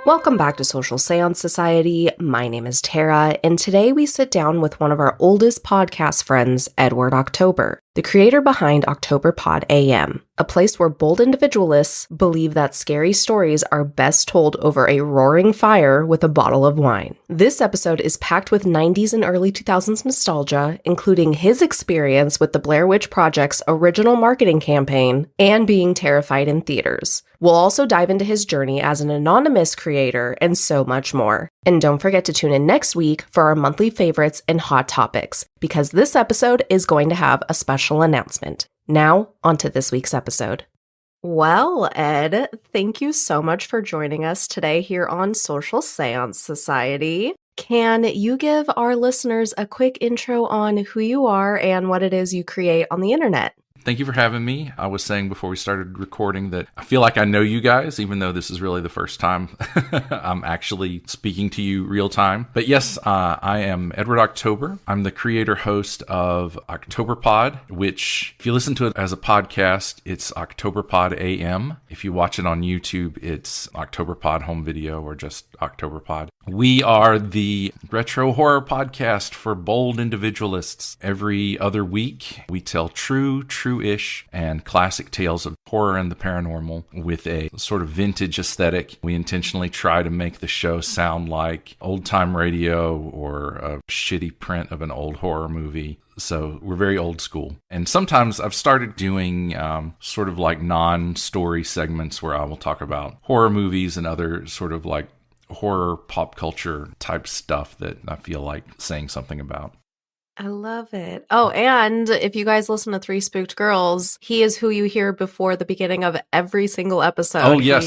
Welcome back to Social Seance Society. My name is Tara, and today we sit down with one of our oldest podcast friends, Edward October, the creator behind Octoberpod AM, a place where bold individualists believe that scary stories are best told over a roaring fire with a bottle of wine. This episode is packed with 90s and early 2000s nostalgia, including his experience with the Blair Witch Project's original marketing campaign and being terrified in theaters. We'll also dive into his journey as an anonymous creator and so much more. And don't forget to tune in next week for our monthly favorites and hot topics, because this episode is going to have a special announcement. Now, on to this week's episode. Well, Ed, thank you so much for joining us today here on Social Seance Society. Can you give our listeners a quick intro on who you are and what it is you create on the internet? Thank you for having me. I was saying before we started recording that I feel like I know you guys, even though this is really the first time I'm actually speaking to you real time. But yes, I am Edward October. I'm the creator host of Octoberpod, which if you listen to it as a podcast, it's Octoberpod AM. If you watch it on YouTube, it's Octoberpod home video or just Octoberpod. We are the retro horror podcast for bold individualists. Every other week, we tell true-ish, and classic tales of horror and the paranormal with a sort of vintage aesthetic. We intentionally try to make the show sound like old-time radio or a shitty print of an old horror movie. So we're very old school. And sometimes I've started doing sort of like non-story segments where I will talk about horror movies and other sort of like horror pop culture type stuff that I feel like saying something about. I love it. Oh, and if you guys listen to Three Spooked Girls, he is who you hear before the beginning of every single episode. Oh, yes.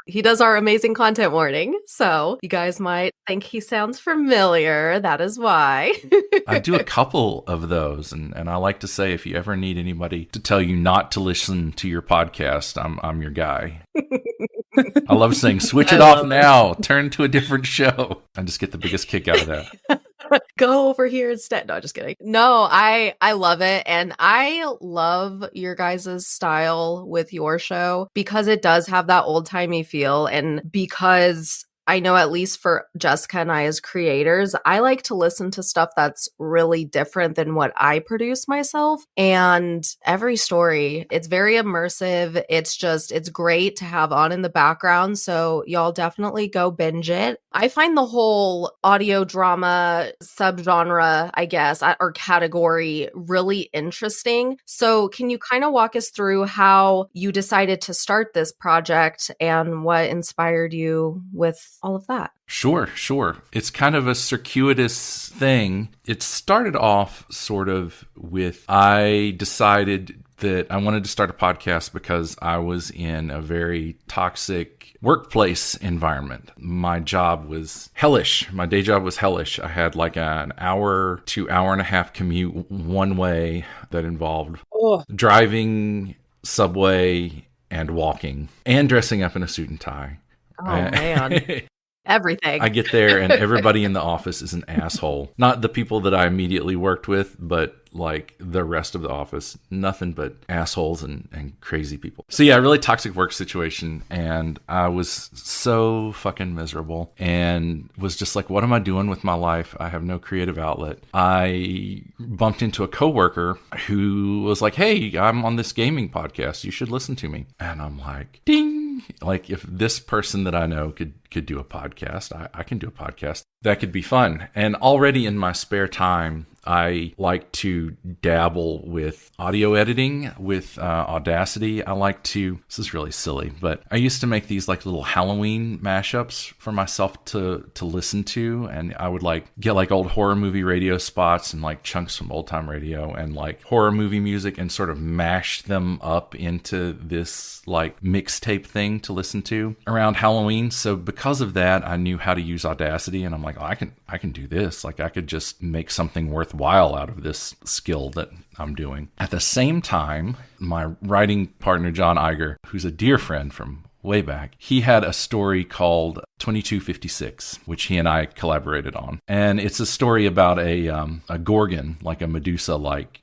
He does our amazing content warning. So you guys might think he sounds familiar. That is why. I do a couple of those. And I like to say, if you ever need anybody to tell you not to listen to your podcast, I'm your guy. I love saying, switch it off now. Turn to a different show. I just get the biggest kick out of that. Go over here instead. No, just kidding. No, I love it. And I love your guys' style with your show because it does have that old-timey feel. And because I know at least for Jessica and I as creators, I like to listen to stuff that's really different than what I produce myself. And every story, it's very immersive. It's great to have on in the background. So y'all definitely go binge it. I find the whole audio drama subgenre, I guess, or category really interesting. So can you kind of walk us through how you decided to start this project and what inspired you with all of that? Sure. It's kind of a circuitous thing. It started off sort of with, I decided that I wanted to start a podcast because I was in a very toxic workplace environment. My job was hellish. My day job was hellish. I had like an hour to hour and a half commute one way that involved driving, subway, and walking, and dressing up in a suit and tie. Oh, man. Everything. I get there and everybody in the office is an asshole. Not the people that I immediately worked with, but like the rest of the office. Nothing but assholes and crazy people. So yeah, really toxic work situation. And I was so fucking miserable and was just like, what am I doing with my life? I have no creative outlet. I bumped into a coworker who was like, hey, I'm on this gaming podcast. You should listen to me. And I'm like, ding. Like if this person that I know could do a podcast, I can do a podcast. That could be fun. And already in my spare time, I like to dabble with audio editing with Audacity. I like to, this is really silly, but I used to make these like little Halloween mashups for myself to listen to. And I would like get like old horror movie radio spots and like chunks from old time radio and like horror movie music and sort of mash them up into this like mixtape thing to listen to around Halloween. So because of that, I knew how to use Audacity and I'm like, oh, I can do this. Like I could just make something worthwhile out of this skill that I'm doing. At the same time, my writing partner, John Iger, who's a dear friend from way back, he had a story called 2256, which he and I collaborated on. And it's a story about a gorgon, like a Medusa-like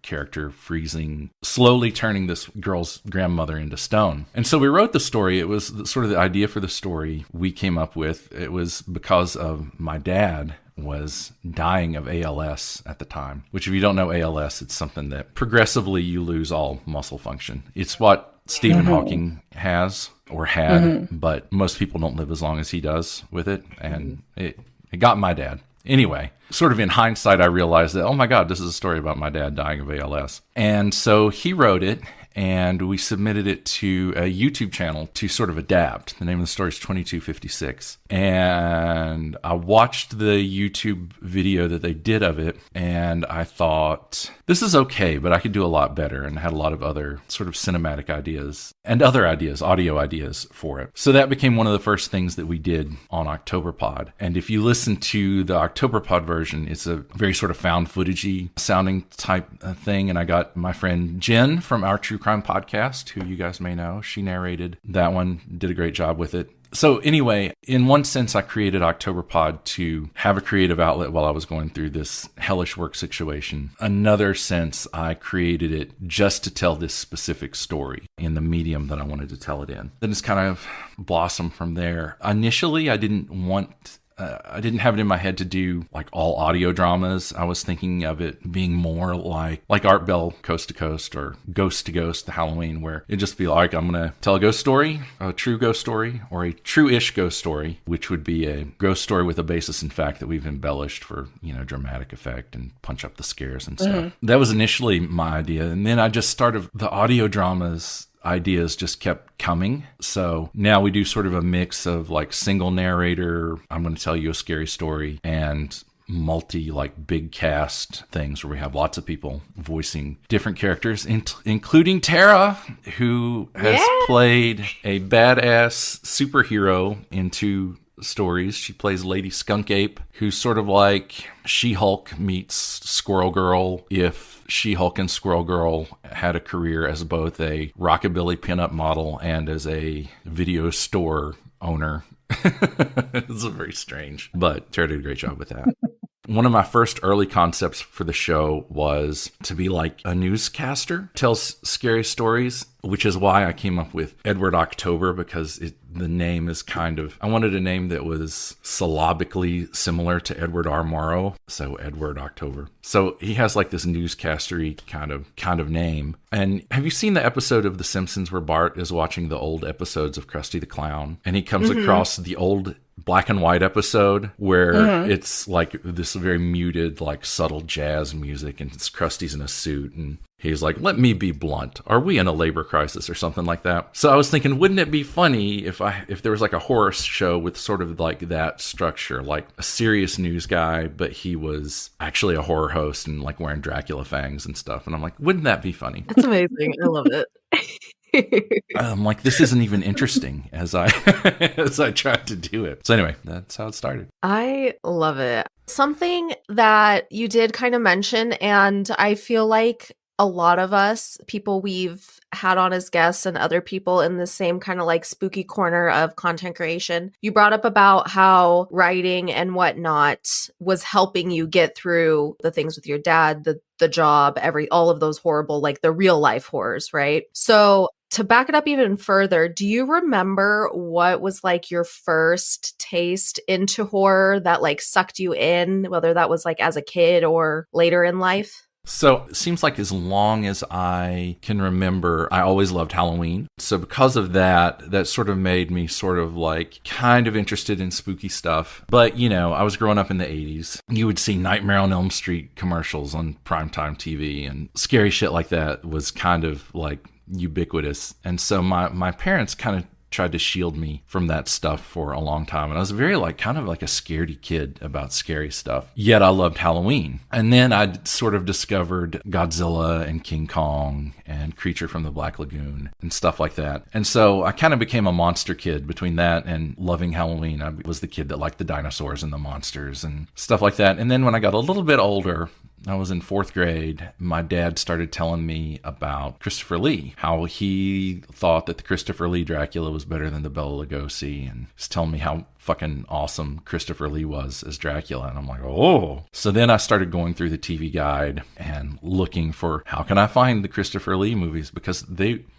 character freezing, slowly turning this girl's grandmother into stone. And so we wrote the story. It was sort of the idea for the story we came up with. It was because of my dad was dying of ALS at the time, which if you don't know ALS, it's something that progressively you lose all muscle function. It's what Stephen Hawking has or had, but most people don't live as long as he does with it. And it got my dad. Anyway, sort of in hindsight, I realized that, oh my God, this is a story about my dad dying of ALS. And so he wrote it, and we submitted it to a YouTube channel to sort of adapt. The name of the story is 2256. And I watched the YouTube video that they did of it, and I thought, this is okay, but I could do a lot better, and had a lot of other sort of cinematic ideas and other ideas, audio ideas for it. So that became one of the first things that we did on Octoberpod. And if you listen to the Octoberpod version, it's a very sort of found footage-y sounding type thing. And I got my friend Jen from our True Crime podcast, who you guys may know. She narrated that one, did a great job with it. So anyway, in one sense, I created Octoberpod to have a creative outlet while I was going through this hellish work situation. Another sense, I created it just to tell this specific story in the medium that I wanted to tell it in. Then it's kind of blossomed from there. Initially, I didn't have it in my head to do like all audio dramas. I was thinking of it being more like Art Bell Coast to Coast or Ghost to Ghost, the Halloween, where it'd just be like, I'm going to tell a ghost story, a true ghost story, or a true-ish ghost story, which would be a ghost story with a basis in fact that we've embellished for, dramatic effect and punch up the scares and stuff. That was initially my idea. And then I just started the audio dramas. Ideas just kept coming. So now we do sort of a mix of like single narrator, I'm going to tell you a scary story, and multi like big cast things where we have lots of people voicing different characters, including Tara, who has played a badass superhero in 2 stories. She plays Lady Skunk Ape, who's sort of like She-Hulk meets Squirrel Girl if She-Hulk and Squirrel Girl had a career as both a rockabilly pinup model and as a video store owner. It's very strange, but Tara did a great job with that. One of my first early concepts for the show was to be like a newscaster, tells scary stories, which is why I came up with Edward October, because the name is I wanted a name that was syllabically similar to Edward R. Morrow, so Edward October. So he has like this newscastery kind of name. And have you seen the episode of The Simpsons where Bart is watching the old episodes of Krusty the Clown, and he comes across the old black and white episode where it's like this very muted, like subtle jazz music, and it's Krusty's in a suit, and he's like, let me be blunt. Are we in a labor crisis or something like that? So I was thinking, wouldn't it be funny if there was like a horror show with sort of like that structure, like a serious news guy, but he was actually a horror host and like wearing Dracula fangs and stuff. And I'm like, wouldn't that be funny? That's amazing. I love it. I'm like, this isn't even interesting as I tried to do it. So anyway, that's how it started. I love it. Something that you did kind of mention, and I feel like a lot of us, people we've had on as guests and other people in the same kind of like spooky corner of content creation, you brought up about how writing and whatnot was helping you get through the things with your dad, the job, all of those horrible, like the real life horrors, right? So to back it up even further, do you remember what was like your first taste into horror that like sucked you in, whether that was like as a kid or later in life? So it seems like as long as I can remember, I always loved Halloween. So because of that, that sort of made me sort of like kind of interested in spooky stuff. But, I was growing up in the 80s. You would see Nightmare on Elm Street commercials on primetime TV, and scary shit like that was kind of like ubiquitous. And so my parents kind of tried to shield me from that stuff for a long time. And I was very like kind of like a scaredy kid about scary stuff. Yet I loved Halloween. And then I sort of discovered Godzilla and King Kong and Creature from the Black Lagoon and stuff like that. And so I kind of became a monster kid between that and loving Halloween. I was the kid that liked the dinosaurs and the monsters and stuff like that. And then when I got a little bit older, I was in 4th grade, my dad started telling me about Christopher Lee, how he thought that the Christopher Lee Dracula was better than the Bela Lugosi, and he's telling me how fucking awesome Christopher Lee was as Dracula. And I'm like, oh. So then I started going through the TV guide and looking for how can I find the Christopher Lee movies, because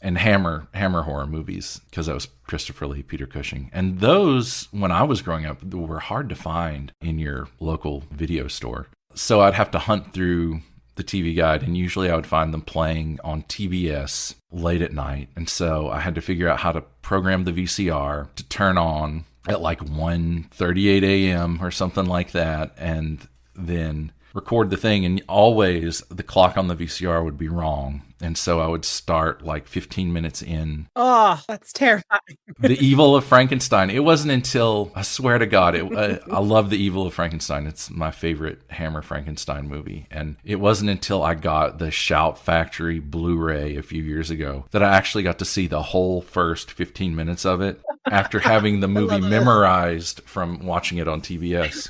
and Hammer horror movies, because that was Christopher Lee, Peter Cushing. And those, when I was growing up, were hard to find in your local video store. So I'd have to hunt through the TV guide, and usually I would find them playing on TBS late at night. And so I had to figure out how to program the VCR to turn on at like 1:38 a.m. or something like that, and then record the thing. And always the clock on the VCR would be wrong. And so I would start like 15 minutes in. Oh, that's terrifying. The Evil of Frankenstein. It wasn't until, I swear to God, I love The Evil of Frankenstein. It's my favorite Hammer Frankenstein movie. And it wasn't until I got the Shout Factory Blu-ray a few years ago that I actually got to see the whole first 15 minutes of it after having the movie memorized from watching it on TBS.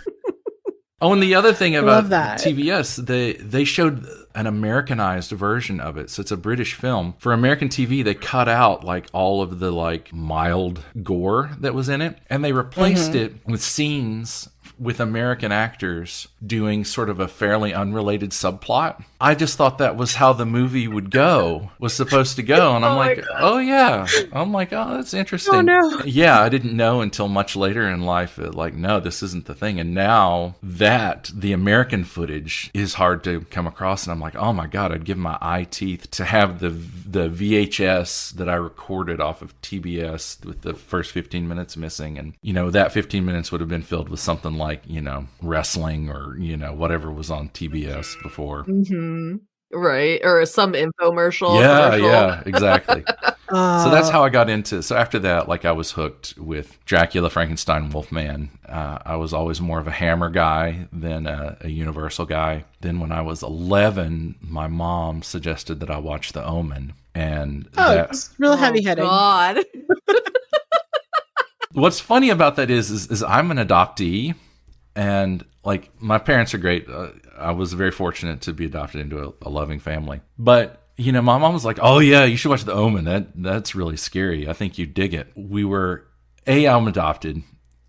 Oh, and the other thing about TBS, they showed an Americanized version of it. So it's a British film. For American TV, they cut out like all of the like mild gore that was in it, and they replaced it with scenes with American actors doing sort of a fairly unrelated subplot. I just thought that was how the movie was supposed to go. And I'm like, oh yeah. I'm like, oh, that's interesting. Oh no. Yeah, I didn't know until much later in life, like, no, this isn't the thing. And now that the American footage is hard to come across, and I'm like, oh my God, I'd give my eye teeth to have the VHS that I recorded off of TBS with the first 15 minutes missing. And, that 15 minutes would have been filled with something like, wrestling or, whatever was on TBS before. Mm-hmm. Right. Or some infomercial. Yeah, exactly. So that's how I got into. So after that, like, I was hooked with Dracula, Frankenstein, Wolfman. I was always more of a Hammer guy than a Universal guy. Then when I was 11, my mom suggested that I watch The Omen. And it's real heavy-headed. God. What's funny about that is I'm an adoptee, and like, my parents are great. I was very fortunate to be adopted into a loving family. But, my mom was like, oh yeah, you should watch The Omen. That's really scary. I think you'd dig it. I'm adopted,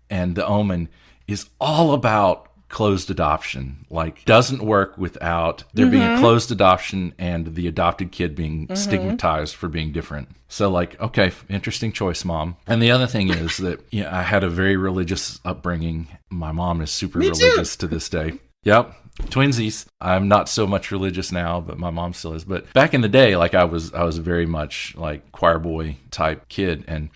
and The Omen is all about closed adoption. Like, doesn't work without there being a closed adoption and the adopted kid being stigmatized for being different. So like, okay, interesting choice, Mom. And the other thing is that I had a very religious upbringing. My mom is super religious to this day. Yep. Twinsies. I'm not so much religious now, but my mom still is. But back in the day, like, I was very much like choir boy type kid. And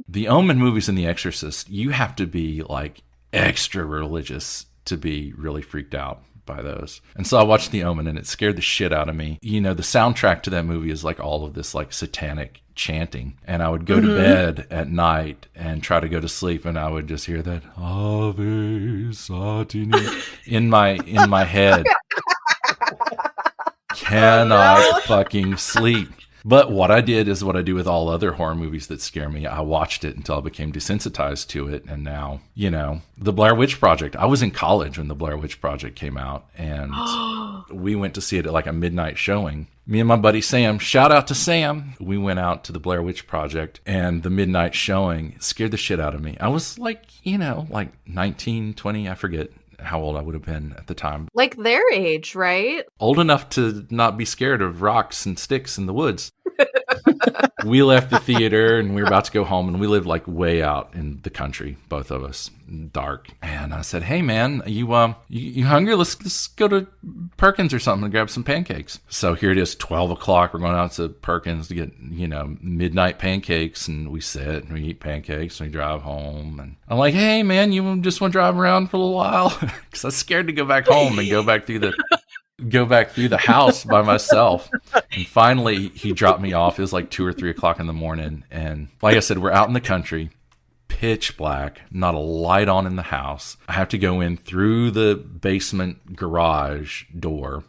the Omen movies and The Exorcist, you have to be like extra religious to be really freaked out by those. And so I watched The Omen, and it scared the shit out of me. The soundtrack to that movie is like all of this like satanic chanting. And I would go to bed at night and try to go to sleep, and I would just hear that Ave Satani in my head. Cannot fucking sleep. But what I did is what I do with all other horror movies that scare me. I watched it until I became desensitized to it. And now, the Blair Witch Project. I was in college when the Blair Witch Project came out, and we went to see it at like a midnight showing. Me and my buddy Sam, shout out to Sam. We went out to the Blair Witch Project, and the midnight showing scared the shit out of me. I was like, like 19, 20, I forget how old I would have been at the time. Like their age, right? Old enough to not be scared of rocks and sticks in the woods. We left the theater, and we were about to go home, and we lived like way out in the country, both of us, dark. And I said, hey man, you hungry? Let's go to Perkins or something and grab some pancakes. So here it is, 12 o'clock. We're going out to Perkins to get, midnight pancakes, and we sit and we eat pancakes and we drive home. And I'm like, hey man, you just want to drive around for a little while? Because I was scared to go back home and go back through the house by myself. And finally he dropped me off. It was like 2 or 3 o'clock in the morning, and like I said, we're out in the country, pitch black, not a light on in the house. I have to go in through the basement garage door,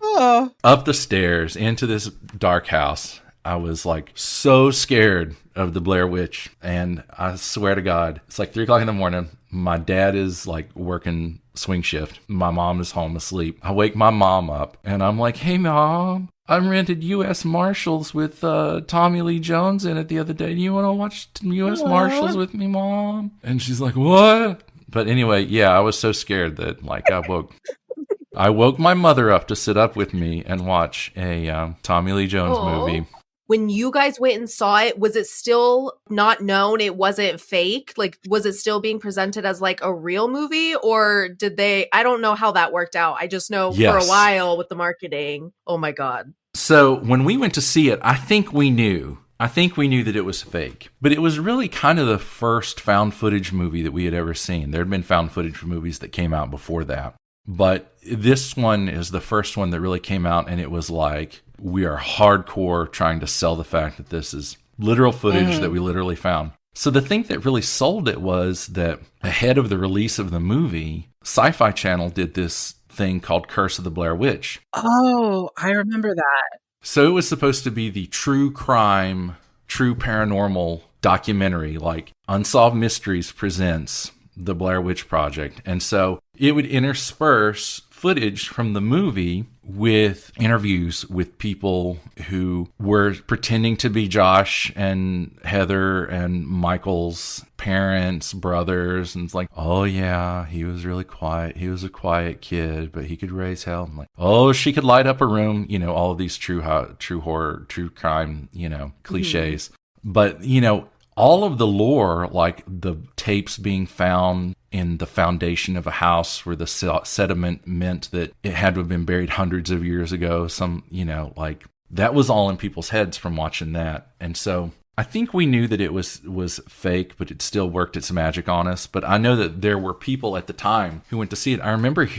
up the stairs into this dark house, I was like so scared of the Blair Witch. And I swear to God, it's like 3 o'clock in the morning. My dad is like working swing shift. My mom is home asleep. I wake my mom up and I'm like, hey, Mom, I rented U.S. Marshals with Tommy Lee Jones in it the other day. Do you want to watch U.S. Marshals with me, Mom? And she's like, what? But anyway, yeah, I was so scared that like I woke my mother up to sit up with me and watch a Tommy Lee Jones movie. When you guys went and saw it, was it still not known? It wasn't fake? Like, was it still being presented as like a real movie? Or did they, I don't know how that worked out. I just know for a while with the marketing. Oh my God. So when we went to see it, I think we knew that it was fake, but it was really kind of the first found footage movie that we had ever seen. There had been found footage movies that came out before that, but this one is the first one that really came out, and it was like, we are hardcore trying to sell the fact that this is literal footage that we literally found. So the thing that really sold it was that ahead of the release of the movie, Sci-Fi Channel did this thing called Curse of the Blair Witch. Oh, I remember that. So it was supposed to be the true crime, true paranormal documentary, like Unsolved Mysteries presents the Blair Witch Project. And so it would intersperse footage from the movie with interviews with people who were pretending to be Josh and Heather and Michael's parents, brothers, and it's like, oh yeah, he was really quiet. He was a quiet kid, but he could raise hell. And like, oh, she could light up a room. You know, all of these true horror, true crime, you know, cliches. But you know, all of the lore, like the tapes being found in the foundation of a house where the sediment meant that it had to have been buried hundreds of years ago. Some, you know, like that was all in people's heads from watching that. And so I think we knew that it was fake, but it still worked its magic on us. But I know that there were people at the time who went to see it. I remember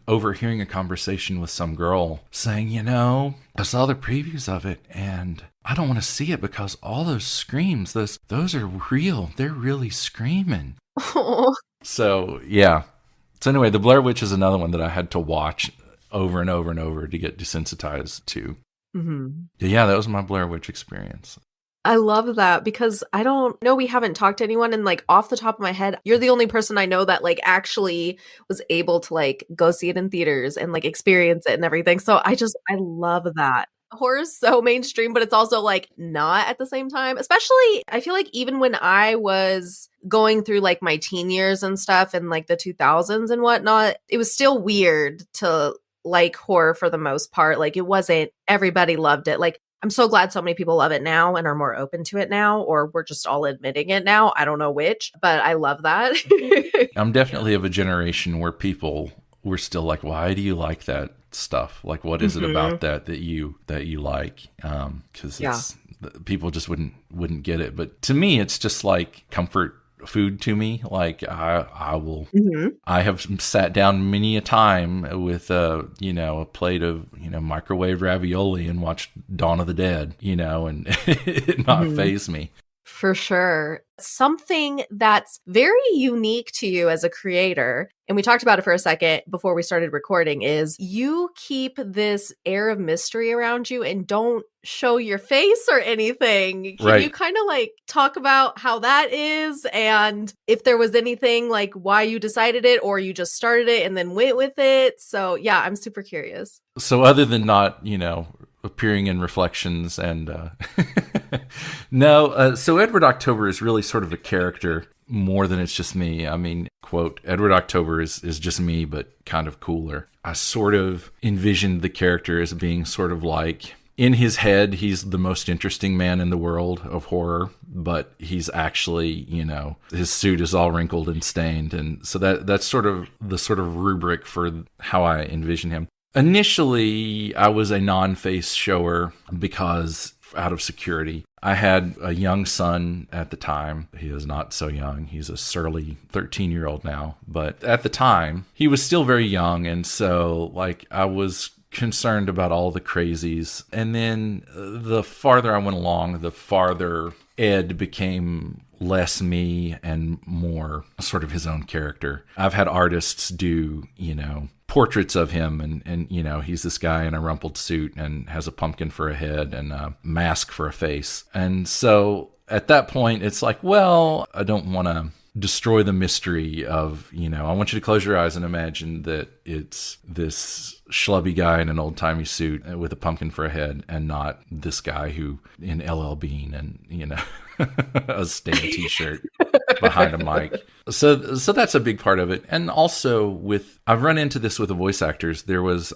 overhearing a conversation with some girl saying, you know, I saw the previews of it and I don't want to see it because all those screams, those are real. They're really screaming. Oh. So, yeah. So anyway, the Blair Witch is another one that I had to watch over and over and over to get desensitized to. Yeah, that was my Blair Witch experience. I love that because I don't know, we haven't talked to anyone, and like off the top of my head, you're the only person I know that like actually was able to like go see it in theaters and like experience it and everything. So I love that. Horror is so mainstream, but it's also like not at the same time. Especially, I feel like even when I was going through like my teen years and stuff in like the 2000s and whatnot, it was still weird to like horror for the most part. Like it wasn't, everybody loved it. Like I'm so glad so many people love it now and are more open to it now, or we're just all admitting it now. I don't know which, but I love that. I'm definitely of a generation where people were still like, why do you like that stuff? Like, what is it about that you like? Because people just wouldn't get it. But to me, it's just like comfort food to me. Like I will, I have sat down many a time with a plate of, microwave ravioli and watched Dawn of the Dead, and it not faze me. For sure. Something that's very unique to you as a creator, and we talked about it for a second before we started recording, is you keep this air of mystery around you and don't show your face or anything. Can you kind of like talk about how that is, and if there was anything like why you decided it, or you just started it and then went with it? So yeah, I'm super curious. So other than not, appearing in reflections and no, so Edward October is really sort of a character more than it's just me. I mean, quote, Edward October is just me, but kind of cooler. I sort of envisioned the character as being sort of like, in his head, he's the most interesting man in the world of horror, but he's actually, his suit is all wrinkled and stained. And so that's sort of the sort of rubric for how I envision him. Initially, I was a non-face shower because out of security. I had a young son at the time. He is not so young. He's a surly 13-year-old now. But at the time, he was still very young. And so, I was concerned about all the crazies. And then the farther I went along, the farther Ed became less me and more sort of his own character. I've had artists do, portraits of him and he's this guy in a rumpled suit and has a pumpkin for a head and a mask for a face. And so at that point, it's like, well, I don't want to destroy the mystery of, I want you to close your eyes and imagine that it's this schlubby guy in an old-timey suit with a pumpkin for a head and not this guy who in LL Bean and, a Sting t-shirt behind a mic. So that's a big part of it. And also I've run into this with the voice actors.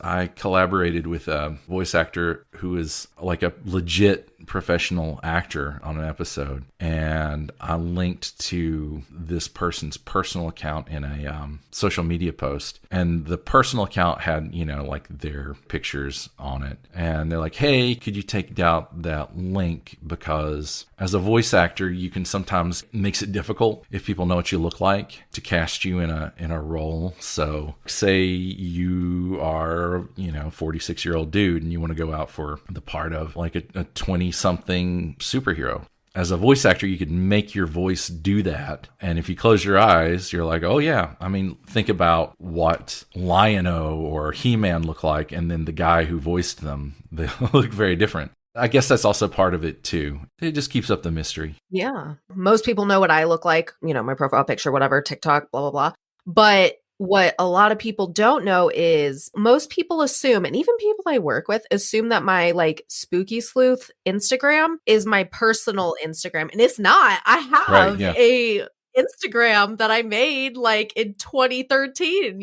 I collaborated with a voice actor who is like a legit professional actor on an episode. And I linked to this person's personal account in a social media post. And the personal account had, like their pictures on it. And they're like, hey, could you take out that link? Because as a voice actor, you can sometimes makes it difficult if people know what you look like to cast you in a role. So say you are, 46-year-old dude and you want to go out for the part of like a 20-something superhero. As a voice actor, you could make your voice do that. And if you close your eyes, you're like, oh yeah. I mean, think about what Lion-O or He-Man look like. And then the guy who voiced them, they look very different. I guess that's also part of it too. It just keeps up the mystery. Yeah. Most people know what I look like, my profile picture, whatever, TikTok, blah, blah, blah. But what a lot of people don't know is most people assume, and even people I work with assume that my like Spooky Sleuth Instagram is my personal Instagram. And it's not. I have a Instagram that I made like in 2013,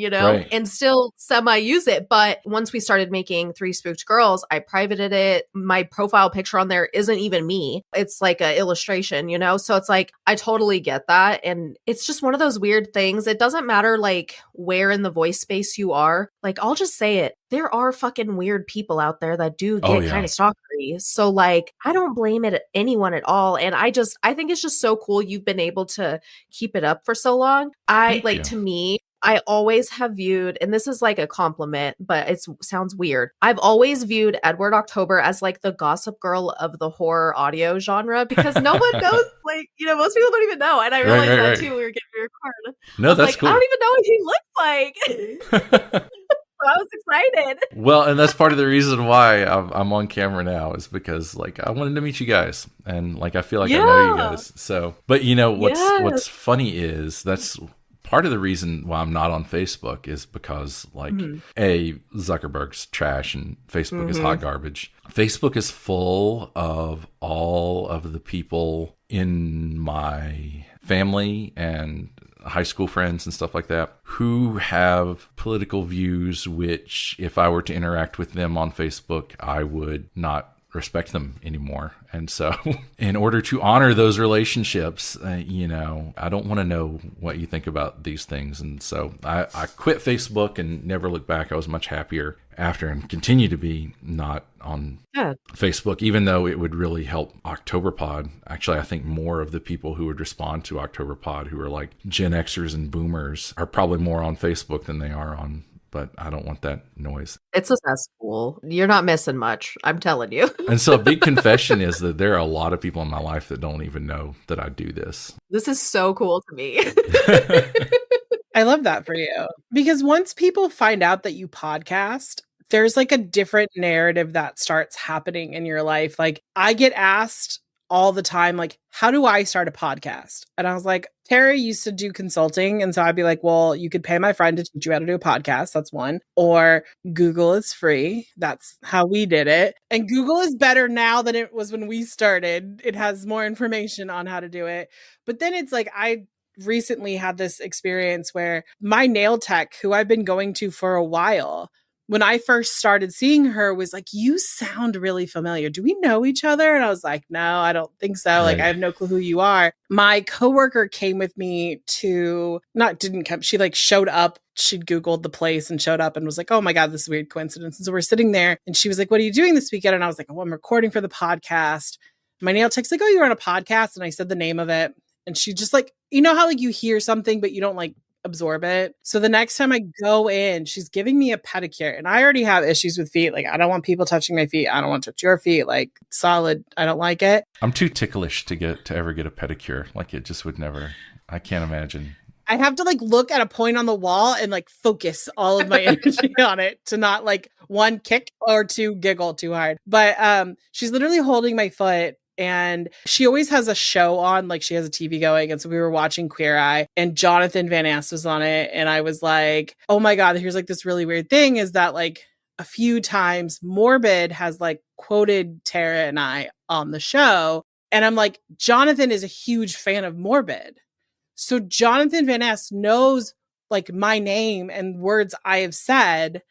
and still semi use it. But once we started making Three Spooked Girls, I privated it. My profile picture on there isn't even me. It's like an illustration, So it's like, I totally get that. And it's just one of those weird things. It doesn't matter like where in the voice space you are. Like, I'll just say it. There are fucking weird people out there that do get kind of stalkery. So like, I don't blame anyone at all. And I think it's just so cool you've been able to keep it up for so long. To me, I always have viewed, and this is like a compliment, but it sounds weird. I've always viewed Edward October as like the Gossip Girl of the horror audio genre because no one knows, like, most people don't even know. And I realized that too when we were getting recorded. No, that's cool. I don't even know what he looks like. I was excited. Well, and that's part of the reason why I'm on camera now is because like I wanted to meet you guys and like I feel like I know you guys. So, but what's funny is that's part of the reason why I'm not on Facebook is because like Zuckerberg's trash and Facebook is hot garbage. Facebook is full of all of the people in my family and high school friends and stuff like that who have political views which if I were to interact with them on Facebook, I would not respect them anymore. And so in order to honor those relationships, I don't want to know what you think about these things. And so I quit Facebook and never looked back. I was much happier after and continue to be not on Facebook, even though it would really help Octoberpod. Actually, I think more of the people who would respond to Octoberpod who are like Gen Xers and boomers are probably more on Facebook than they are on, but I don't want that noise. It's a cesspool. You're not missing much. I'm telling you. And so a big confession is that there are a lot of people in my life that don't even know that I do this. This is so cool to me. I love that for you. Because once people find out that you podcast, there's like a different narrative that starts happening in your life. Like I get asked all the time, like, how do I start a podcast? And I was like, Terry used to do consulting. And so I'd be like, well, you could pay my friend to teach you how to do a podcast. That's one. Or Google is free. That's how we did it. And Google is better now than it was when we started. It has more information on how to do it. But then it's like, I recently had this experience where my nail tech, who I've been going to for a while, when I first started seeing her was like, you sound really familiar. Do we know each other? And I was like, no, I don't think so. Like, I have no clue who you are. My coworker came with me she like showed up. She'd Googled the place and showed up and was like, oh my God, this is a weird coincidence. And so we're sitting there and she was like, what are you doing this weekend? And I was like, oh, I'm recording for the podcast. My nail tech's like, oh, you're on a podcast. And I said the name of it. And she just like, you know how like you hear something, but you don't like absorb it. So the next time I go in, she's giving me a pedicure, and I already have issues with feet. Like, I don't want people touching my feet. I don't want to touch your feet. Like, solid. I don't like it. I'm too ticklish to ever get a pedicure. Like, it just would never. I can't imagine. I have to like look at a point on the wall and like focus all of my energy on it to not like one kick or two giggle too hard. But she's literally holding my foot, and she always has a show on, like she has a TV going. And so we were watching Queer Eye, and Jonathan Van Ness was on it. And I was like, oh my God, here's like this really weird thing is that like a few times Morbid has like quoted Tara and I on the show. And I'm like, Jonathan is a huge fan of Morbid. So Jonathan Van Ness knows like my name and words I have said.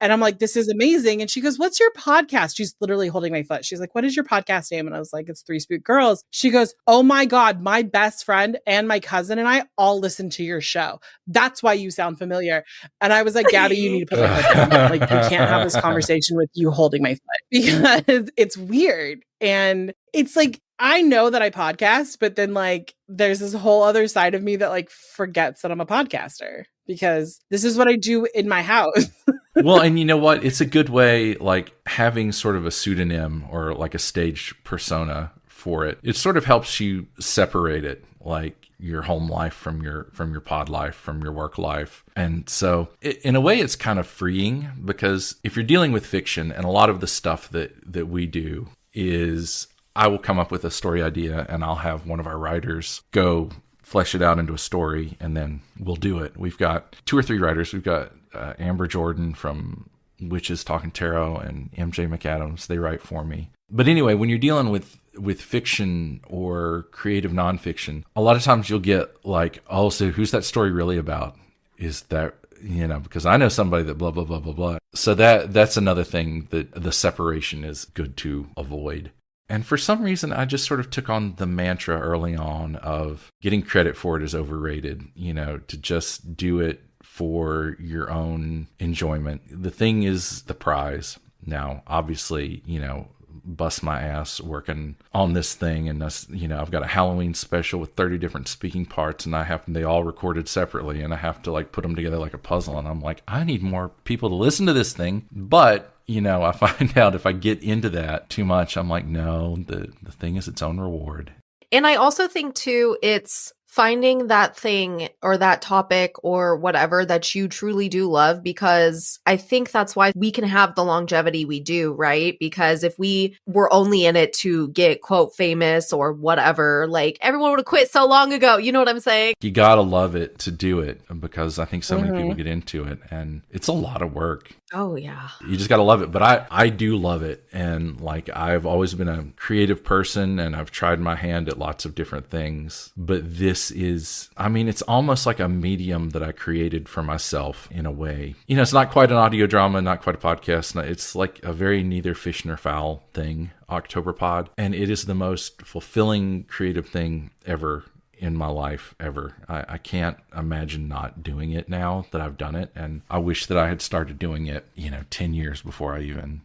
And I'm like, this is amazing. And she goes, what's your podcast? She's literally holding my foot. She's like, what is your podcast name? And I was like, it's Three Spook Girls. She goes, oh my God, my best friend and my cousin and I all listen to your show. That's why you sound familiar. And I was like, Gabby, you need to put my foot down. Like, you can't have this conversation with you holding my foot because it's weird. And it's like, I know that I podcast, but then like there's this whole other side of me that like forgets that I'm a podcaster because this is what I do in my house. Well, and you know what? It's a good way, like having sort of a pseudonym or like a stage persona for it. It sort of helps you separate it, like your home life from your pod life, from your work life. And so in a way, it's kind of freeing because if you're dealing with fiction, and a lot of the stuff that we do is I will come up with a story idea and I'll have one of our writers go flesh it out into a story, and then we'll do it. We've got 2 or 3 writers. We've got Amber Jordan from Witches Talking Tarot and MJ McAdams. They write for me. But anyway, when you're dealing with fiction or creative nonfiction, a lot of times you'll get like, oh, so who's that story really about? Is that, you know, because I know somebody that blah, blah, blah, blah, blah. So that's another thing that the separation is good to avoid. And for some reason, I just sort of took on the mantra early on of getting credit for it is overrated, you know, to just do it for your own enjoyment. The thing is the prize. Now, obviously, you know, bust my ass working on this thing, and that's, you know, I've got a Halloween special with 30 different speaking parts, and they all recorded separately, and I have to like put them together like a puzzle, and I'm like, I need more people to listen to this thing. But you know, I find out if I get into that too much, I'm like, no, the thing is its own reward. And I also think too, it's finding that thing or that topic or whatever that you truly do love, because I think that's why we can have the longevity we do, right? Because if we were only in it to get quote famous or whatever, like everyone would have quit so long ago. You know what I'm saying? You gotta love it to do it, because I think so many people get into it and it's a lot of work. Oh yeah. You just gotta love it. But I do love it. And like, I've always been a creative person and I've tried my hand at lots of different things. But this is, I mean, it's almost like a medium that I created for myself in a way. You know, it's not quite an audio drama, not quite a podcast. It's like a very neither fish nor fowl thing, Octoberpod. And it is the most fulfilling creative thing ever in my life ever. I can't imagine not doing it now that I've done it. And I wish that I had started doing it, 10 years before I even,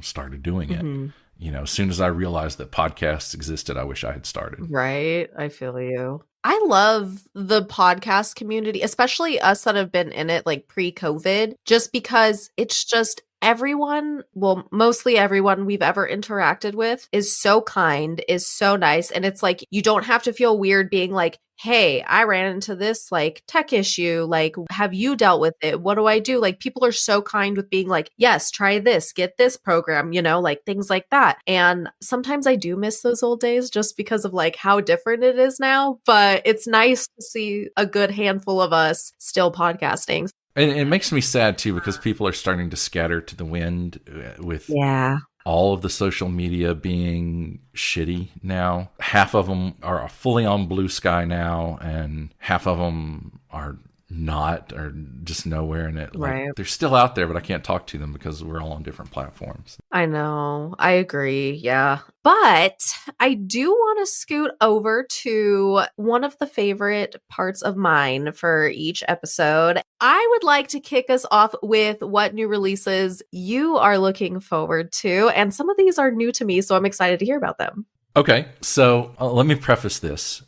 started doing it. As soon as I realized that podcasts existed, I wish I had started. Right. I feel you. I love the podcast community, especially us that have been in it like pre-COVID, just because it's just everyone, well, mostly everyone we've ever interacted with is so kind, is so nice. And it's like, you don't have to feel weird being like, hey, I ran into this like tech issue. Like, have you dealt with it? What do I do? Like, people are so kind with being like, yes, try this, get this program, like things like that. And sometimes I do miss those old days just because of like how different it is now. But it's nice to see a good handful of us still podcasting. And it makes me sad too, because people are starting to scatter to the wind with all of the social media being shitty now. Half of them are fully on blue sky now, and half of them are not, or just nowhere in it. Like, they're still out there, but I can't talk to them because we're all on different platforms. I know. I agree. Yeah. But I do want to scoot over to one of the favorite parts of mine for each episode. I would like to kick us off with what new releases you are looking forward to. And some of these are new to me, so I'm excited to hear about them. Okay, so let me preface this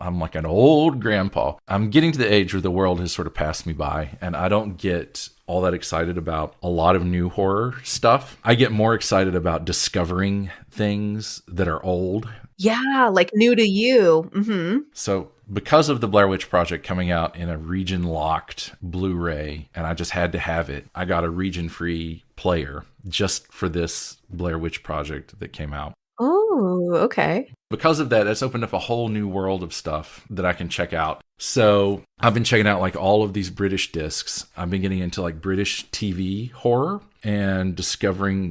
I'm like an old grandpa. I'm getting to the age where the world has sort of passed me by, and I don't get all that excited about a lot of new horror stuff. I get more excited about discovering things that are old. Yeah, like new to you. Mm-hmm. So because of the Blair Witch Project coming out in a region-locked Blu-ray, and I just had to have it, I got a region-free player just for this Blair Witch Project that came out. Oh, okay. Because of that, it's opened up a whole new world of stuff that I can check out. So I've been checking out like all of these British discs. I've been getting into like British TV horror and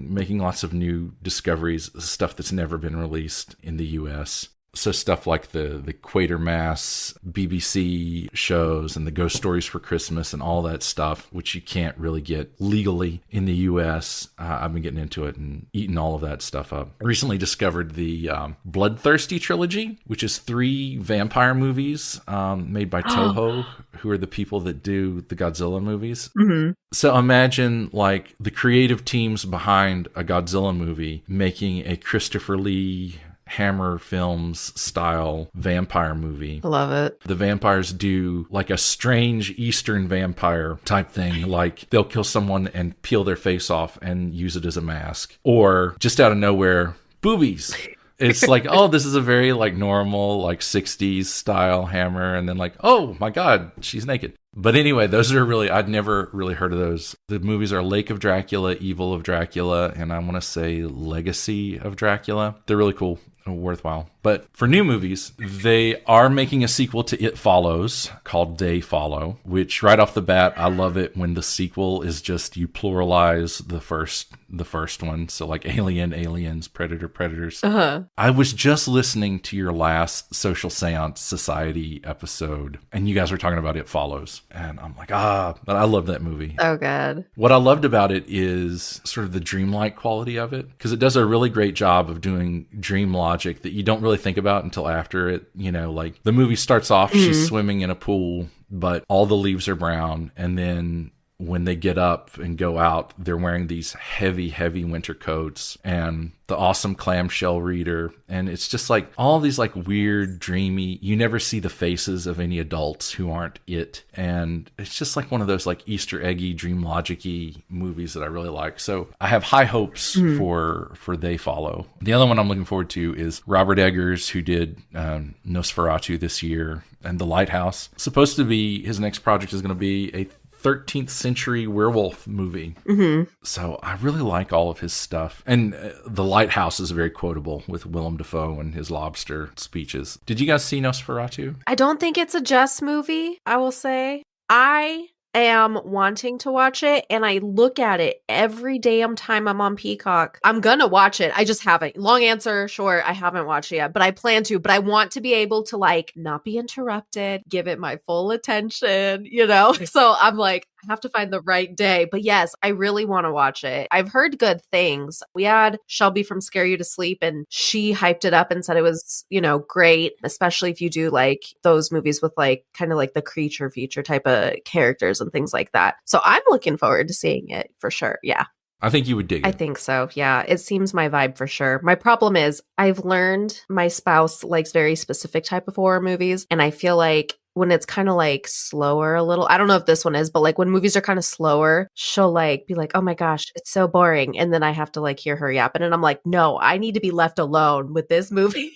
making lots of new discoveries, stuff that's never been released in the US. So stuff like the Quatermass BBC shows and the Ghost Stories for Christmas and all that stuff, which you can't really get legally in the US. I've been getting into it and eating all of that stuff up. I recently discovered the Bloodthirsty trilogy, which is 3 vampire movies made by Toho, who are the people that do the Godzilla movies. Mm-hmm. So imagine like the creative teams behind a Godzilla movie making a Christopher Lee Hammer Films style vampire movie. I love it. The vampires do like a strange Eastern vampire type thing. Like they'll kill someone and peel their face off and use it as a mask. Or just out of nowhere, boobies. It's like, oh, this is a very like normal, like 60s style Hammer. And then like, oh my God, she's naked. But anyway, those are really, I'd never really heard of those. The movies are Lake of Dracula, Evil of Dracula, and I want to say Legacy of Dracula. They're really cool. Worthwhile. But for new movies, they are making a sequel to It Follows called They Follow, which right off the bat, I love it when the sequel is just you pluralize the first one. So like Alien, Aliens, Predator, Predators. Uh-huh. I was just listening to your last Social Seance Society episode, and you guys were talking about It Follows. And I'm like, but I love that movie. Oh, God. What I loved about it is sort of the dreamlike quality of it, because it does a really great job of doing dream logic that you don't really think about until after it. You know, like the movie starts off, she's swimming in a pool, but all the leaves are brown. And then when they get up and go out, they're wearing these heavy, heavy winter coats and the awesome clamshell reader. And it's just like all these like weird, dreamy, you never see the faces of any adults who aren't it. And it's just like one of those like Easter eggy, dream logic-y movies that I really like. So I have high hopes for They Follow. The other one I'm looking forward to is Robert Eggers, who did Nosferatu this year, and The Lighthouse. Supposed to be, his next project is going to be a 13th century werewolf movie. Mm-hmm. So I really like all of his stuff. And The Lighthouse is very quotable with Willem Dafoe and his lobster speeches. Did you guys see Nosferatu? I don't think it's a Jess movie, I will say. I am wanting to watch it, and I look at it every damn time I'm on Peacock. I'm gonna watch it. I just haven't. Long answer short, I haven't watched it yet, but I plan to. But I want to be able to like not be interrupted, give it my full attention, you know? So I'm like, I have to find the right day. But yes, I really want to watch it. I've heard good things. We had Shelby from Scare You to Sleep, and she hyped it up and said it was, you know, great, especially if you do like those movies with like kind of like the creature feature type of characters and things like that. So I'm looking forward to seeing it for sure. Yeah. I think you would dig it. I think so. Yeah. It seems my vibe for sure. My problem is I've learned my spouse likes very specific type of horror movies. And I feel like when it's kind of like slower a little, I don't know if this one is, but like when movies are kind of slower, she'll like be like, oh my gosh, it's so boring. And then I have to like hear her yapping. And I'm like, no, I need to be left alone with this movie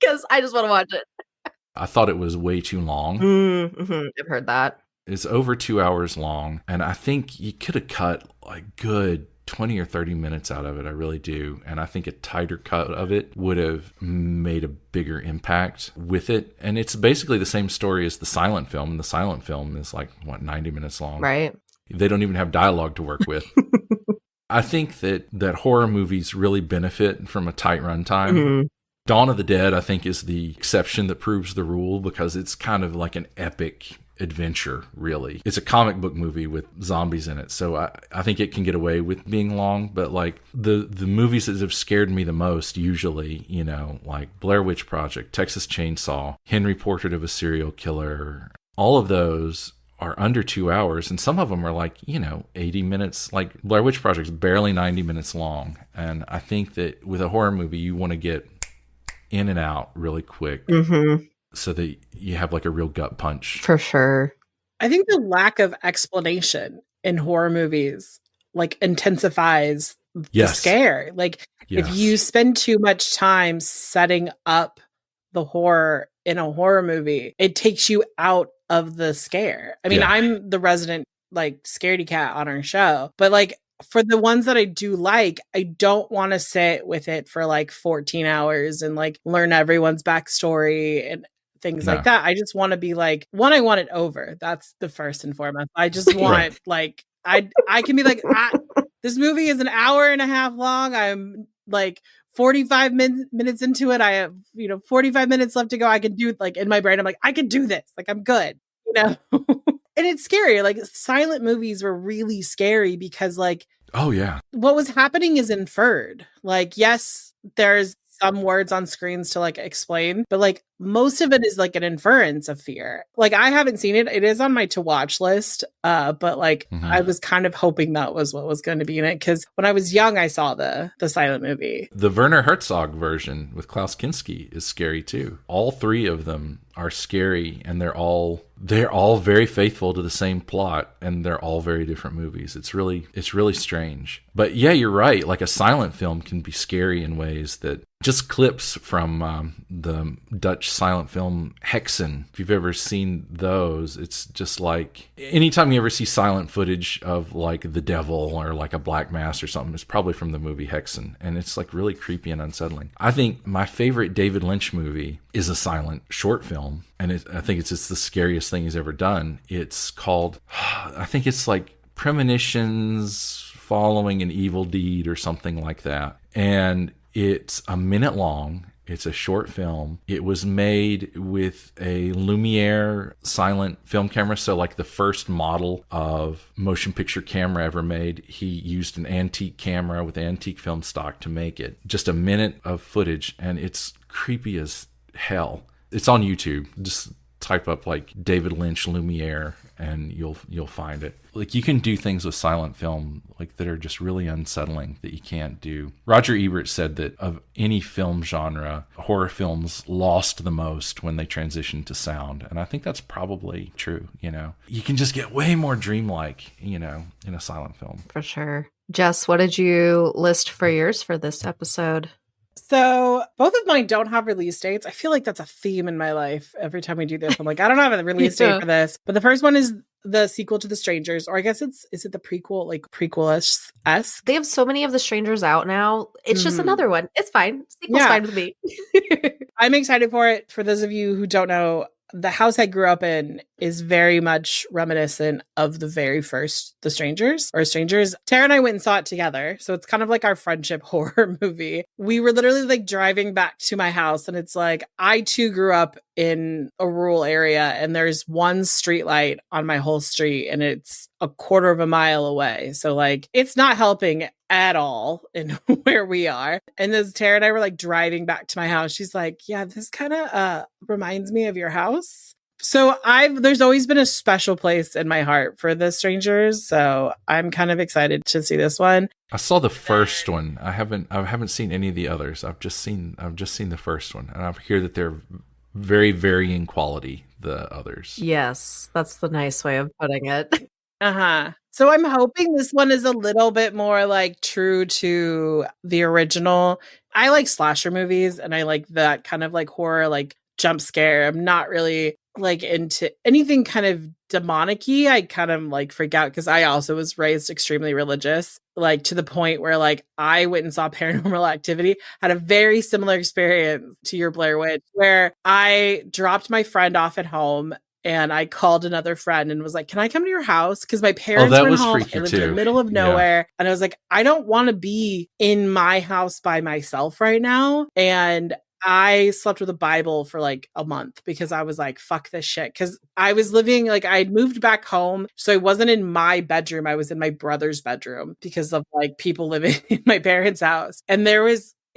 because I just want to watch it. I thought it was way too long. Mm-hmm. I've heard that. It's over 2 hours long. And I think you could have cut like good 20 or 30 minutes out of it. I really do. And I think a tighter cut of it would have made a bigger impact with it. And it's basically the same story as the silent film. And the silent film is like, 90 minutes long? Right. They don't even have dialogue to work with. I think that horror movies really benefit from a tight runtime. Mm-hmm. Dawn of the Dead, I think, is the exception that proves the rule because it's kind of like an epic adventure, really. It's a comic book movie with zombies in it, so I think it can get away with being long. But like the movies that have scared me the most, usually, you know, like Blair Witch Project, Texas Chainsaw, Henry Portrait of a Serial Killer, all of those are under 2 hours, and some of them are like, you know, 80 minutes. Like Blair Witch Project is barely 90 minutes long, and I think that with a horror movie, you want to get in and out really quick. Mm-hmm. so that you have like a real gut punch. For sure. I think the lack of explanation in horror movies like intensifies the Yes. scare. Like Yes. if you spend too much time setting up the horror in a horror movie, it takes you out of the scare. I mean, Yeah. I'm the resident like scaredy cat on our show, but like for the ones that I do like, I don't want to sit with it for like 14 hours and like learn everyone's backstory and things No. like that. I just want to be like, one, I want it over. That's the first and foremost. I just want Right. like, I can be like, this movie is an hour and a half long. I'm like 45 minutes into it. I have, 45 minutes left to go. I can do like in my brain. I'm like, I can do this. Like I'm good, and it's scary. Like silent movies were really scary because like, Oh yeah. what was happening is inferred. Like, yes, there's some words on screens to like explain, but like most of it is like an inference of fear. Like I haven't seen it. It is on my to watch list. But like I was kind of hoping that was what was going to be in it. Cause when I was young, I saw the silent movie. The Werner Herzog version with Klaus Kinski is scary too. All three of them are scary, and they're all very faithful to the same plot, and they're all very different movies. It's really strange. But yeah, you're right. Like a silent film can be scary in ways that just clips from the Dutch silent film Hexen. If you've ever seen those, it's just like anytime you ever see silent footage of like the devil or like a black mass or something, it's probably from the movie Hexen, and it's like really creepy and unsettling. I think my favorite David Lynch movie is a silent short film, and I think it's just the scariest thing he's ever done. It's called, I think it's like Premonitions Following an Evil Deed or something like that, and it's a minute long. It's a short film. It was made with a Lumiere silent film camera. So like the first model of motion picture camera ever made, he used an antique camera with antique film stock to make it. Just a minute of footage, and it's creepy as hell. It's on YouTube. Just type up like David Lynch Lumiere and you'll find it. Like you can do things with silent film like that are just really unsettling that you can't do. Roger Ebert said that of any film genre, horror films lost the most when they transitioned to sound. And I think that's probably true, You can just get way more dreamlike, in a silent film. For sure. Jess, what did you list for yours for this episode? So both of mine don't have release dates. I feel like that's a theme in my life. Every time we do this, I'm like, I don't have a release date for this. But the first one is the sequel to The Strangers, or I guess is it the prequel, like prequel-esque? They have so many of The Strangers out now. It's just another one. It's fine. Sequel's fine with me. I'm excited for it. For those of you who don't know, the house I grew up in is very much reminiscent of the very first The Strangers or Strangers. Tara and I went and saw it together. So it's kind of like our friendship horror movie. We were literally like driving back to my house, and it's like, I too grew up in a rural area, and there's one street light on my whole street, and it's a quarter of a mile away. So like, it's not helping at all in where we are. And as Tara and I were like driving back to my house, she's like, yeah, this kind of reminds me of your house. So there's always been a special place in my heart for The Strangers. So I'm kind of excited to see this one. I saw the first one. I haven't seen any of the others. I've just seen the first one, and I hear that they're very varying quality, the others. Yes, that's the nice way of putting it. So I'm hoping this one is a little bit more like true to the original. I like slasher movies, and I like that kind of like horror, like jump scare. I'm not really like into anything kind of demonic-y. I kind of like freak out because I also was raised extremely religious, like to the point where like I went and saw Paranormal Activity, had a very similar experience to your Blair Witch, where I dropped my friend off at home. And I called another friend and was like, can I come to your house? Because my parents were home. I lived in the middle of nowhere. And I was like, I don't want to be in my house by myself right now. And I slept with a Bible for like a month because I was like, fuck this shit. Because I was living, like I'd moved back home. So I wasn't in my bedroom. I was in my brother's bedroom because of like people living in my parents' house. And it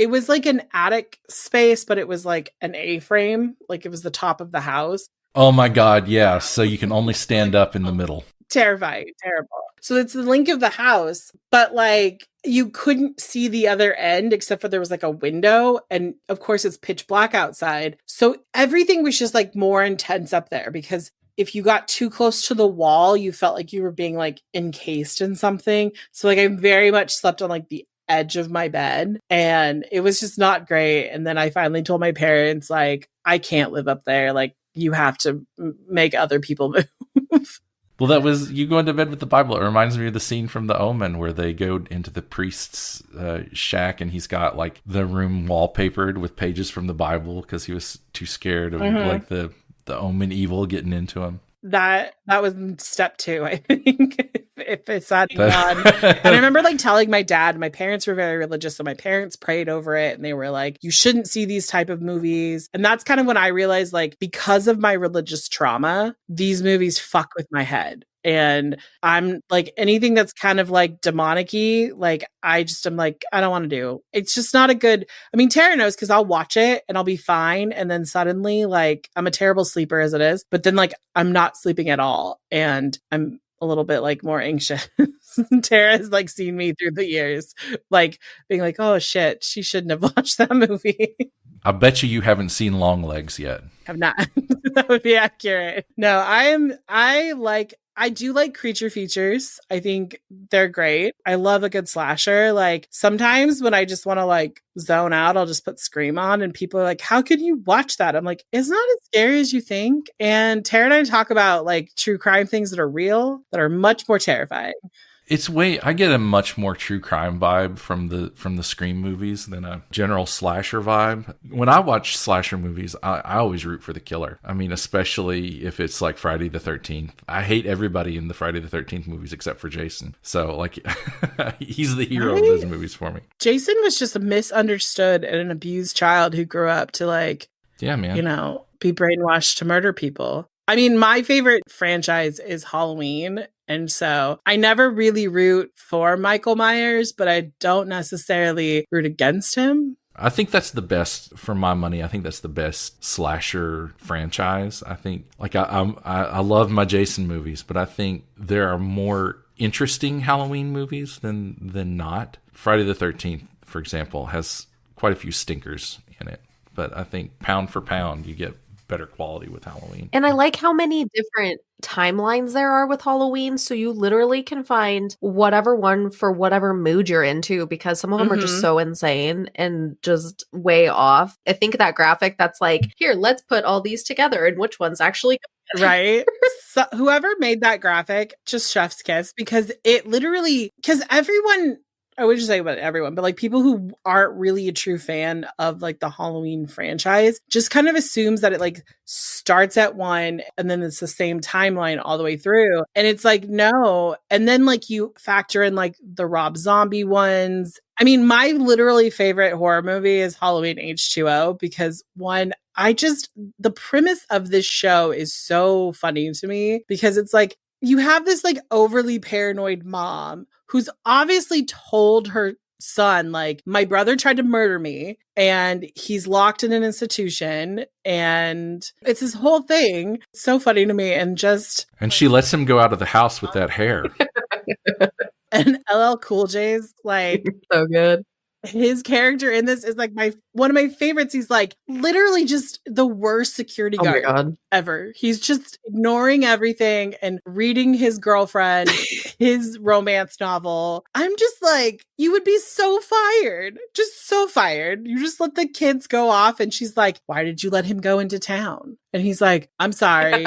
was like an attic space, but it was like an A-frame. Like it was the top of the house. Oh my God, yeah. So you can only stand up in the middle. terrifying, terrible. So it's the link of the house, but like you couldn't see the other end except for there was like a window. And of course it's pitch black outside. So everything was just like more intense up there because if you got too close to the wall, you felt like you were being like encased in something. So like I very much slept on like the edge of my bed and it was just not great. And then I finally told my parents, like, I can't live up there. Like, you have to make other people move. Well, that was you going to bed with the Bible. It reminds me of the scene from The Omen where they go into the priest's shack and he's got like the room wallpapered with pages from the Bible because he was too scared of like the Omen evil getting into him. That was step 2, I think. if it's not God. And I remember like telling my dad, my parents were very religious, so my parents prayed over it and they were like, you shouldn't see these type of movies. And that's kind of when I realized, like, because of my religious trauma, these movies fuck with my head. And I'm like, anything that's kind of like demonic-y, like I'm like, I don't want to do. It's just not a good, I mean, Tara knows because I'll watch it and I'll be fine. And then suddenly, like, I'm a terrible sleeper as it is, but then like I'm not sleeping at all. And I'm a little bit like more anxious. Tara has like seen me through the years, like being like, oh shit, she shouldn't have watched that movie. I bet you haven't seen Longlegs yet. Have not. That would be accurate. No, I do like creature features. I think they're great. I love a good slasher. Like sometimes when I just want to like zone out, I'll just put Scream on and people are like, how can you watch that? I'm like, it's not as scary as you think. And Tara and I talk about like true crime things that are real, that are much more terrifying. I get a much more true crime vibe from the Scream movies than a general slasher vibe. When I watch slasher movies, I always root for the killer. I mean, especially if it's like Friday the 13th. I hate everybody in the Friday the 13th movies except for Jason. So like, he's the hero of those movies for me. Jason was just a misunderstood and an abused child who grew up to like, yeah, man, be brainwashed to murder people. I mean, my favorite franchise is Halloween. And so I never really root for Michael Myers, but I don't necessarily root against him. I think that's the best, for my money. I think that's the best slasher franchise. I think, like, I love my Jason movies, but I think there are more interesting Halloween movies than not. Friday the 13th, for example, has quite a few stinkers in it. But I think pound for pound, you get better quality with Halloween. And I like how many different timelines there are with Halloween. So you literally can find whatever one for whatever mood you're into, because some of them are just so insane and just way off. I think that graphic that's like, here, let's put all these together and which one's actually good. Right. So whoever made that graphic, just chef's kiss, because it literally, because everyone, I would just say about everyone, but like people who aren't really a true fan of like the Halloween franchise just kind of assumes that it like starts at one and then it's the same timeline all the way through. And it's like, no. And then like you factor in like the Rob Zombie ones. I mean, my literally favorite horror movie is Halloween H2O because one, the premise of this show is so funny to me because it's like, you have this like overly paranoid mom who's obviously told her son, like, my brother tried to murder me and he's locked in an institution and it's this whole thing. It's so funny to me. And she lets him go out of the house with that hair. And LL Cool J's like so good. His character in this is like one of my favorites. He's like literally just the worst security guard ever. He's just ignoring everything and reading his girlfriend his romance novel. I'm just like, you would be so fired. Just so fired. You just let the kids go off and she's like, why did you let him go into town? And he's like, I'm sorry.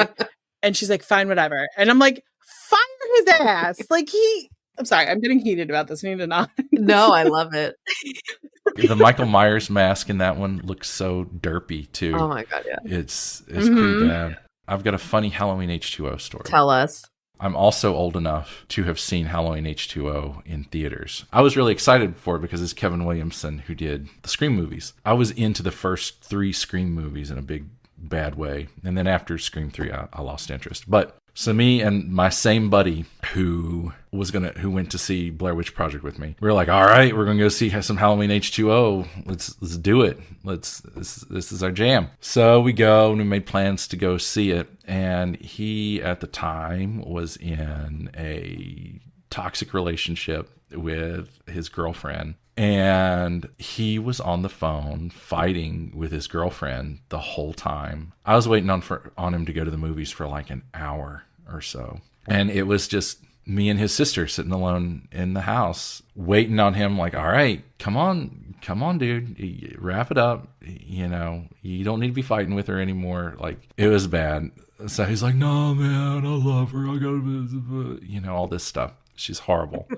And she's like, fine, whatever. And I'm like, fire his ass. Like I'm sorry, I'm getting heated about this. I need to not. No, I love it. The Michael Myers mask in that one looks so derpy too. Oh my God, yeah. It's pretty bad. I've got a funny Halloween H2O story. Tell us. I'm also old enough to have seen Halloween H2O in theaters. I was really excited for it because it's Kevin Williamson who did the Scream movies. I was into the first 3 Scream movies in a big, bad way. And then after Scream 3, I lost interest. But so me and my same buddy who went to see Blair Witch Project with me, we were like, all right, we're going to go see some Halloween H2O. Let's do it. This is our jam. So we go and we made plans to go see it. And he, at the time, was in a toxic relationship with his girlfriend. And he was on the phone fighting with his girlfriend the whole time. I was waiting on him to go to the movies for like an hour or so. And it was just me and his sister sitting alone in the house, waiting on him like, all right, come on, dude, wrap it up. You know, you don't need to be fighting with her anymore. Like, it was bad. So he's like, no, man, I love her. I gotta, you know, all this stuff. She's horrible.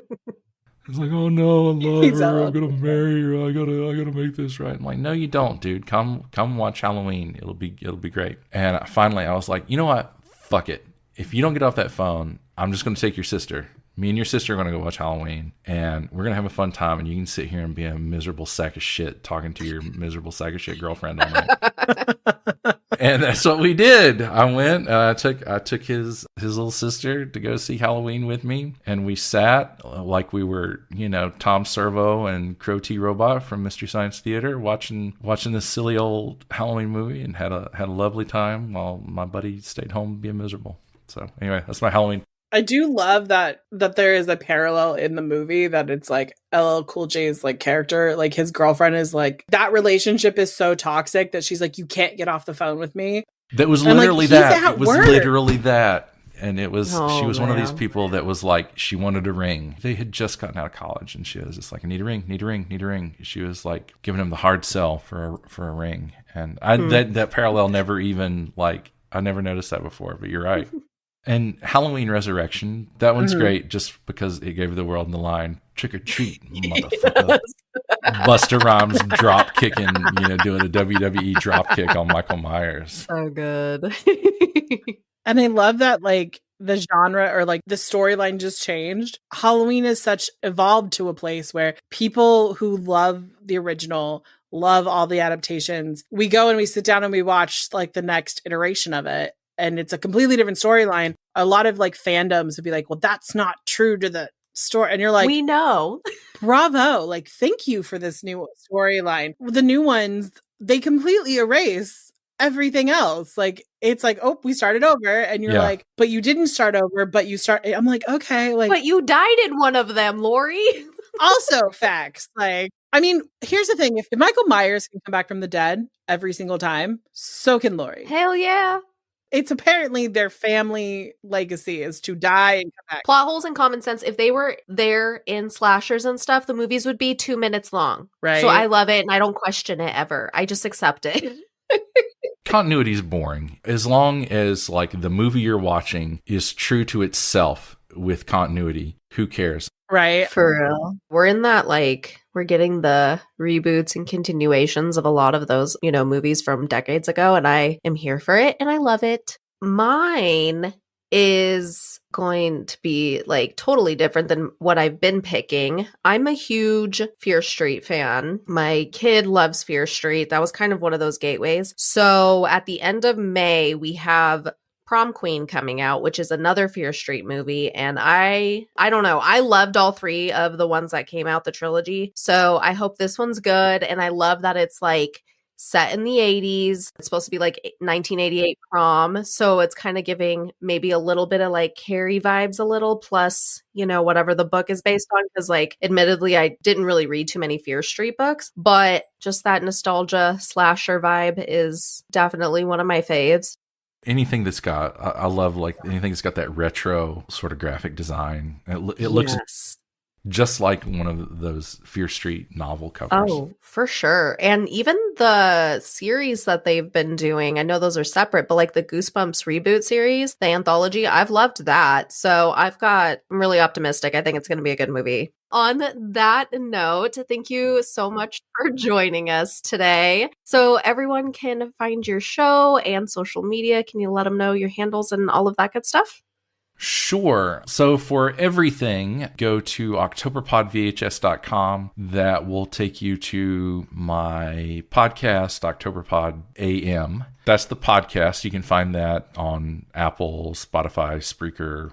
He's like, oh no, I love her. I'm gonna marry her. I gotta make this right. I'm like, no, you don't, dude. Come watch Halloween. It'll be great. And finally, I was like, you know what? Fuck it. If you don't get off that phone, I'm just gonna take your sister. Me and your sister are gonna go watch Halloween, and we're gonna have a fun time. And you can sit here and be a miserable sack of shit talking to your miserable sack of shit girlfriend all night. And that's what we did. I went. I took his little sister to go see Halloween with me, and we sat like we were, you know, Tom Servo and Crow T. Robot from Mystery Science Theater, watching this silly old Halloween movie, and had a lovely time while my buddy stayed home being miserable. So anyway, that's my Halloween. I do love that there is a parallel in the movie, that it's like LL Cool J's like character, like his girlfriend is like, that relationship is so toxic that she's like, you can't get off the phone with me. That was literally that. It was literally that. And it was, she was one of these people that was like, she wanted a ring. They had just gotten out of college, and she was just like, I need a ring. She was like giving him the hard sell for a ring. And that parallel never even, like, I never noticed that before, but you're right. And Halloween Resurrection, that one's great just because it gave the world the line, trick or treat, motherfucker. Yes. Busta Rhymes drop kicking, you know, doing a WWE drop kick on Michael Myers. So good. And I love that, like, the genre or like the storyline just changed. Halloween is evolved to a place where people who love the original, love all the adaptations, we go and we sit down and we watch like the next iteration of it. And it's a completely different storyline. A lot of like fandoms would be like, well, that's not true to the story. And you're like, we know. Bravo. Like, thank you for this new storyline. The new ones, they completely erase everything else. Like, it's like, oh, we started over. And you're like, but you didn't start over, but you start. I'm like, okay. Like, but you died in one of them, Lori. Also facts. Like, I mean, here's the thing. If Michael Myers can come back from the dead every single time, so can Lori. Hell yeah. It's apparently their family legacy is to die and come back. Plot holes and common sense. If they were there in slashers and stuff, the movies would be 2 minutes long. Right. So I love it, and I don't question it ever. I just accept it. Continuity is boring. As long as like the movie you're watching is true to itself with continuity, who cares? Right. For real. We're in that, like, we're getting the reboots and continuations of a lot of those, you know, movies from decades ago, and I am here for it, and I love it. Mine is going to be like totally different than what I've been picking. I'm a huge Fear Street fan. My kid loves Fear Street. That was kind of one of those gateways. So at the end of May, we have Prom Queen coming out, which is another Fear Street movie. And I don't know. I loved all three of the ones that came out, the trilogy. So I hope this one's good. And I love that it's like set in the 80s. It's supposed to be like 1988 prom. So it's kind of giving maybe a little bit of like Carrie vibes a little, plus, you know, whatever the book is based on. Because like, admittedly, I didn't really read too many Fear Street books, but just that nostalgia slasher vibe is definitely one of my faves. Anything that's got, I love like anything that's got that retro sort of graphic design. It looks just like one of those Fear Street novel covers. Oh, for sure. And even the series that they've been doing, I know those are separate, but like the Goosebumps reboot series, the anthology, I've loved that. So I'm really optimistic. I think it's going to be a good movie. On that note, thank you so much for joining us today. So everyone can find your show and social media. Can you let them know your handles and all of that good stuff? Sure. So for everything, go to octoberpodvhs.com. That will take you to my podcast, Octoberpod AM. That's the podcast. You can find that on Apple, Spotify, Spreaker,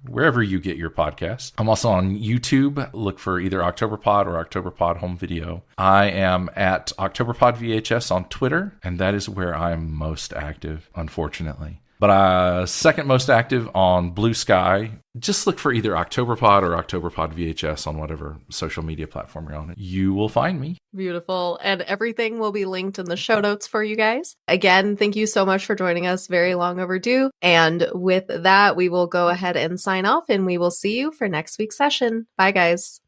wherever you get your podcasts. I'm also on YouTube. Look for either Octoberpod or Octoberpod Home Video. I am at Octoberpod VHS on Twitter, and that is where I'm most active, unfortunately. But second most active on Blue Sky. Just look for either Octoberpod or Octoberpod VHS on whatever social media platform you're on. You will find me. Beautiful. And everything will be linked in the show notes for you guys. Again, thank you so much for joining us. Very long overdue. And with that, we will go ahead and sign off, and we will see you for next week's session. Bye, guys.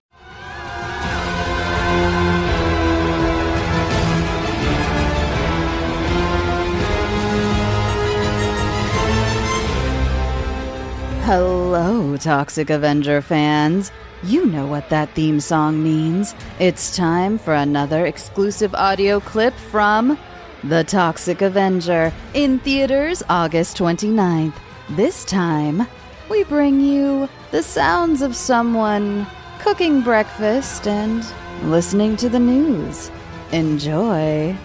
Hello, Toxic Avenger fans. You know what that theme song means. It's time for another exclusive audio clip from The Toxic Avenger in theaters August 29th. This time, we bring you the sounds of someone cooking breakfast and listening to the news. Enjoy.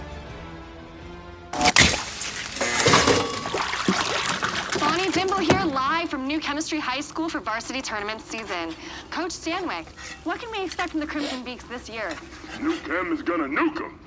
From New Chemistry High School for varsity tournament season. Coach Stanwyck, what can we expect from the Crimson Beaks this year? New Chem is gonna nuke them.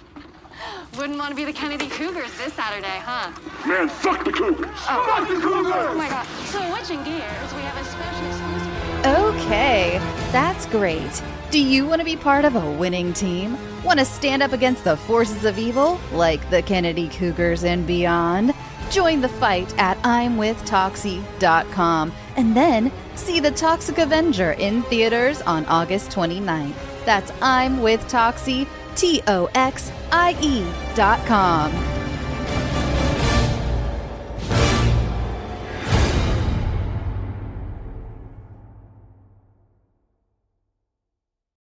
Wouldn't want to be the Kennedy Cougars this Saturday, huh? Man, fuck the Cougars! Oh. Fuck the Cougars! Oh my god. So switching gears, we have a special exclusive... Okay, that's great. Do you want to be part of a winning team? Want to stand up against the forces of evil, like the Kennedy Cougars and beyond? Join the fight at I'mWithToxie.com and then see The Toxic Avenger in theaters on August 29th. That's I'mWithToxie, TOXIE.com.